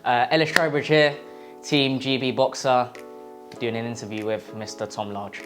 Ellis Trowbridge here, TeamGB boxer, doing an interview with Mr. Tom Large.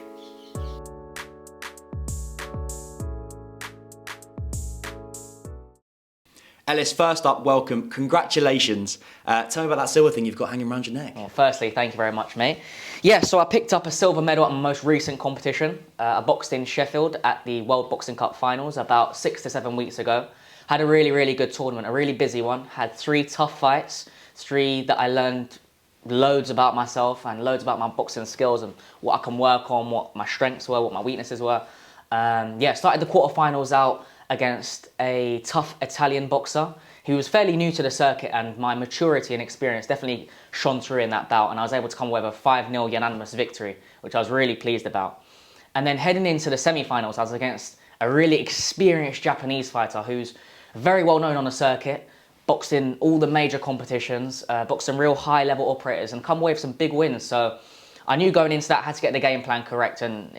Ellis, first up, welcome. Congratulations. Tell me about that silver thing you've got hanging around your neck. Well, firstly, thank you very much, mate. Yeah, so I picked up a silver medal at my most recent competition. I boxed in Sheffield at the World Boxing Cup finals about 6 to 7 weeks ago. Had a really good tournament, a really busy one. Had 3 tough fights, 3 that I learned loads about myself and loads about my boxing skills and what I can work on, what my strengths were, what my weaknesses were. Started the quarterfinals out against a tough Italian boxer. He was fairly new to the circuit, and my maturity and experience definitely shone through in that bout, and I was able to come away with a 5-0 unanimous victory, which I was really pleased about. And then heading into the semi-finals, I was against a really experienced Japanese fighter who's very well known on the circuit, boxed in all the major competitions, boxed some real high-level operators, and come away with some big wins. So I knew going into that I had to get the game plan correct, and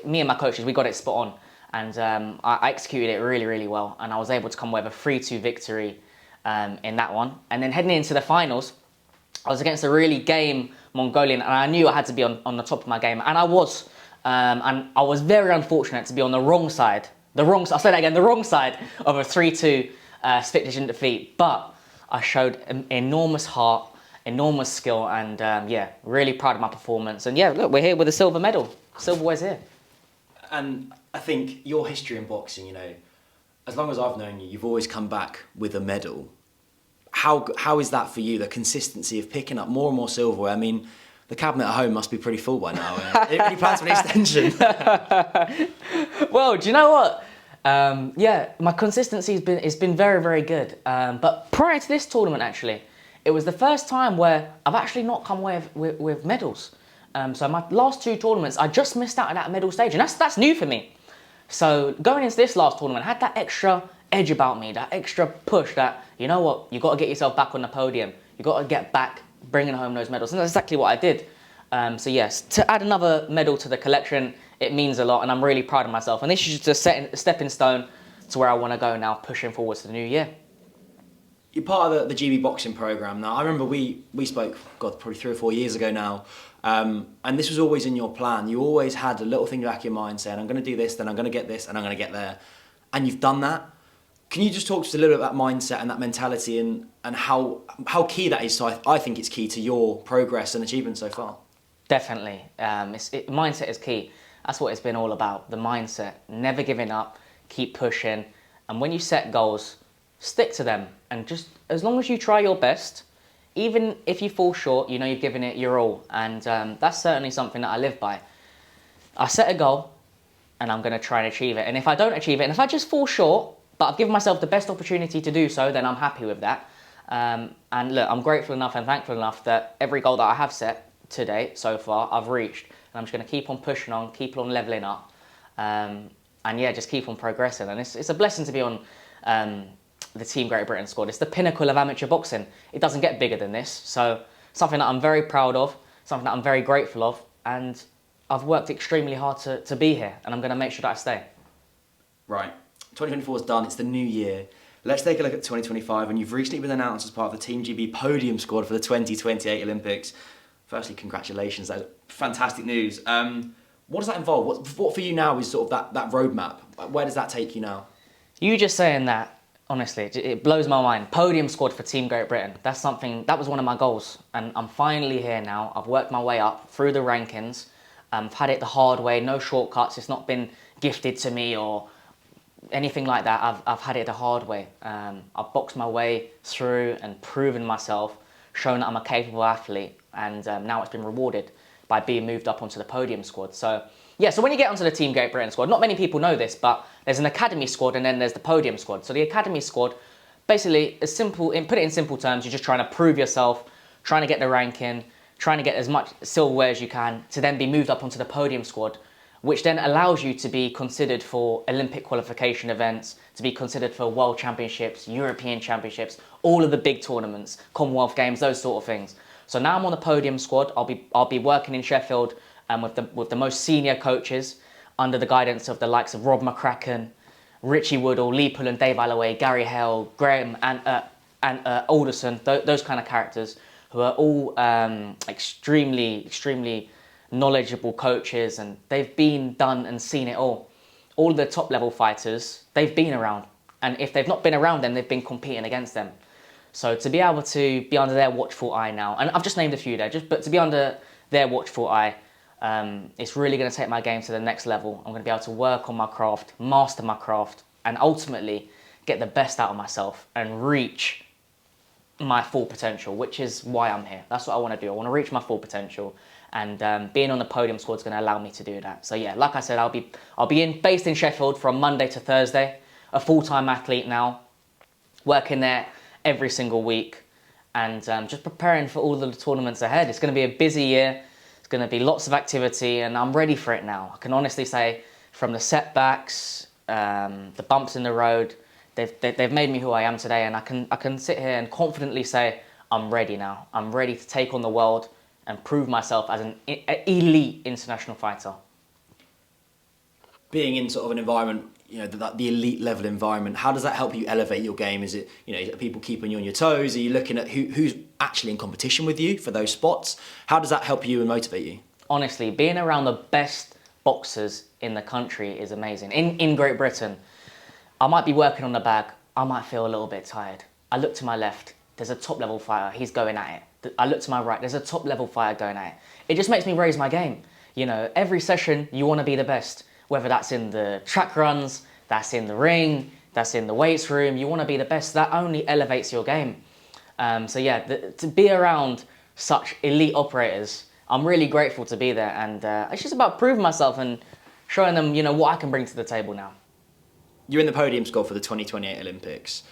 me and my coaches, we got it spot on. And I executed it really well, and I was able to come away with a 3-2 victory in that one. And then heading into the finals, I was against a really game Mongolian, and I knew I had to be on the top of my game, and I was. And I was very unfortunate to be on the wrong side. I'll say that again, the wrong side of a 3-2 split decision defeat. But I showed enormous heart, enormous skill, and really proud of my performance. And yeah, look, we're here with a silver medal. Silverware's here. And I think your history in boxing, you know, as long as I've known you, you've always come back with a medal. How is that for you, the consistency of picking up more and more silverware? I mean, the cabinet at home must be pretty full by now. Any plans for an extension? Well, do you know what? My consistency has been very good. But prior to this tournament, actually, it was the first time where I've actually not come away with medals. So my last 2 tournaments, I just missed out at that medal stage, and that's new for me. So going into this last tournament, I had that extra edge about me, that extra push that, you know what, you got to get yourself back on the podium. You got to get back bringing home those medals, and that's exactly what I did. So yes, to add another medal to the collection, it means a lot, and I'm really proud of myself. And this is just a stepping stone to where I want to go now, pushing forward to the new year. You're part of the GB boxing programme now. I remember we spoke, God, probably 3 or 4 years ago now, and this was always in your plan. You always had a little thing in the back of your mind saying, I'm going to do this, then I'm going to get this, and I'm going to get there. And you've done that. Can you just talk to us a little bit about that mindset and that mentality and how key that is? So I think it's key to your progress and achievement so far. Definitely. Mindset is key. That's what it's been all about, the mindset. Never giving up, keep pushing. And when you set goals, stick to them. And just as long as you try your best, even if you fall short, you know you've given it your all. And that's certainly something that I live by. I set a goal and I'm going to try and achieve it. And if I don't achieve it, and if I just fall short, but I've given myself the best opportunity to do so, then I'm happy with that. And look, I'm grateful enough and thankful enough that every goal that I have set to date so far, I've reached. And I'm just going to keep on pushing on, keep on levelling up. And yeah, just keep on progressing. And it's a blessing to be on the Team Great Britain squad. It's the pinnacle of amateur boxing. It doesn't get bigger than this. So something that I'm very proud of, something that I'm very grateful of, and I've worked extremely hard to be here, and I'm going to make sure that I stay. Right. 2024 is done. It's the new year. Let's take a look at 2025, and you've recently been announced as part of the TeamGB Podium squad for the 2028 Olympics. Firstly, congratulations. That's fantastic news. What does that involve? What for you now is sort of that roadmap? Where does that take you now? You just saying that, honestly, it blows my mind. Podium squad for Team Great Britain. That was one of my goals. And I'm finally here now. I've worked my way up through the rankings. I've had it the hard way, no shortcuts. It's not been gifted to me or anything like that. I've had it the hard way. I've boxed my way through and proven myself, shown that I'm a capable athlete. And now it's been rewarded by being moved up onto the podium squad. So yeah, so when you get onto the Team Great Britain squad, not many people know this, but there's an academy squad and then there's the podium squad. So the academy squad, basically, put it in simple terms, you're just trying to prove yourself, trying to get the ranking, trying to get as much silverware as you can to then be moved up onto the podium squad, which then allows you to be considered for Olympic qualification events, to be considered for World Championships, European Championships, all of the big tournaments, Commonwealth Games, those sort of things. So now I'm on the podium squad. I'll be working in Sheffield with the most senior coaches under the guidance of the likes of Rob McCracken, Richie Woodall, Lee Pull and Dave Alloway, Gary Hale, Graham and and Alderson, those kind of characters who are all extremely knowledgeable coaches, and they've been, done and seen it all. All of the top level fighters, they've been around. And if they've not been around them, they've been competing against them. So to be able to be under their watchful eye now, and I've just named a few there, but to be under their watchful eye, it's really going to take my game to the next level. I'm going to be able to work on my craft, master my craft, and ultimately get the best out of myself and reach my full potential, which is why I'm here. That's what I want to do. I want to reach my full potential, and being on the podium squad is going to allow me to do that. So yeah, like I said, I'll be based in Sheffield from Monday to Thursday, a full-time athlete now, working there every single week, and just preparing for all the tournaments ahead. It's going to be a busy year. It's going to be lots of activity, and I'm ready for it now. I can honestly say, from the setbacks, the bumps in the road, they've made me who I am today, and I can sit here and confidently say I'm ready now. I'm ready to take on the world and prove myself as an elite international fighter. Being in sort of an environment, the elite level environment, how does that help you elevate your game? Is it, are people keeping you on your toes? Are you looking at who's actually in competition with you for those spots? How does that help you and motivate you? Honestly, being around the best boxers in the country is amazing. In Great Britain, I might be working on the bag. I might feel a little bit tired. I look to my left. There's a top level fighter. He's going at it. I look to my right. There's a top level fighter going at it. It just makes me raise my game. Every session you want to be the best. Whether that's in the track runs, that's in the ring, that's in the weights room, you want to be the best. That only elevates your game. So yeah, to be around such elite operators, I'm really grateful to be there. And it's just about proving myself and showing them, what I can bring to the table now. You're in the podium squad for the 2028 Olympics.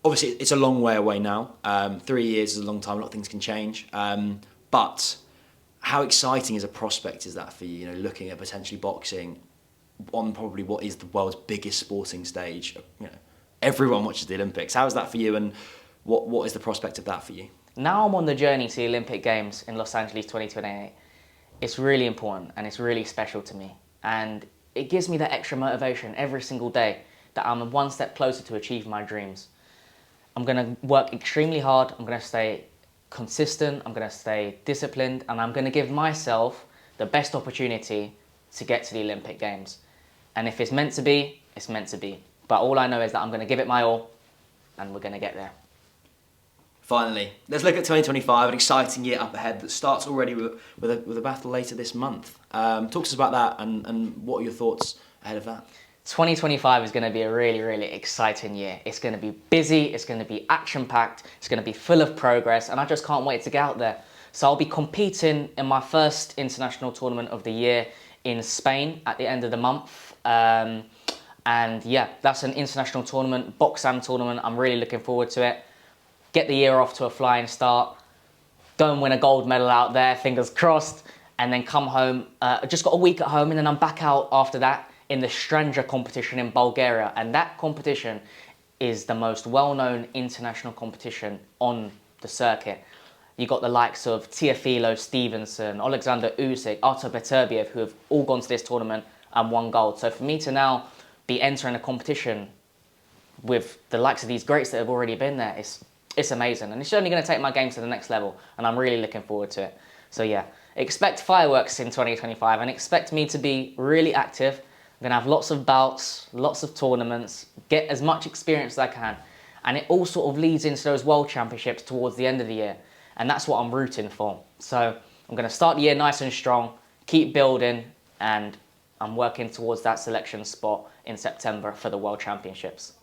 Obviously, it's a long way away now. 3 years is a long time. A lot of things can change. But how exciting as a prospect is that for you? Looking at potentially boxing on probably what is the world's biggest sporting stage. Everyone watches the Olympics. How is that for you, and what is the prospect of that for you? Now I'm on the journey to the Olympic Games in Los Angeles 2028. It's really important and it's really special to me. And it gives me that extra motivation every single day that I'm one step closer to achieve my dreams. I'm going to work extremely hard. I'm going to stay consistent. I'm going to stay disciplined, and I'm going to give myself the best opportunity to get to the Olympic Games. And if it's meant to be, it's meant to be. But all I know is that I'm going to give it my all, and we're going to get there. Finally, let's look at 2025, an exciting year up ahead that starts already with a battle later this month. Talk to us about that, and what are your thoughts ahead of that? 2025 is going to be a really, really exciting year. It's going to be busy, it's going to be action-packed, it's going to be full of progress, and I just can't wait to get out there. So I'll be competing in my first international tournament of the year in Spain at the end of the month. And yeah, that's an international tournament, Boxam tournament. I'm really looking forward to it. Get the year off to a flying start. Go and win a gold medal out there, fingers crossed, and then come home. Just got a week at home, and then I'm back out after that in the Stranja competition in Bulgaria. And that competition is the most well-known international competition on the circuit. You got the likes of Teofilo Stevenson, Alexander Usyk, Artur Beterbiev, who have all gone to this tournament and won gold. So for me to now be entering a competition with the likes of these greats that have already been there, it's amazing. And it's only going to take my game to the next level, and I'm really looking forward to it. So yeah, expect fireworks in 2025, and expect me to be really active. I'm going to have lots of bouts, lots of tournaments, get as much experience as I can. And it all sort of leads into those World Championships towards the end of the year. And that's what I'm rooting for. So I'm going to start the year nice and strong, keep building, and I'm working towards that selection spot in September for the World Championships.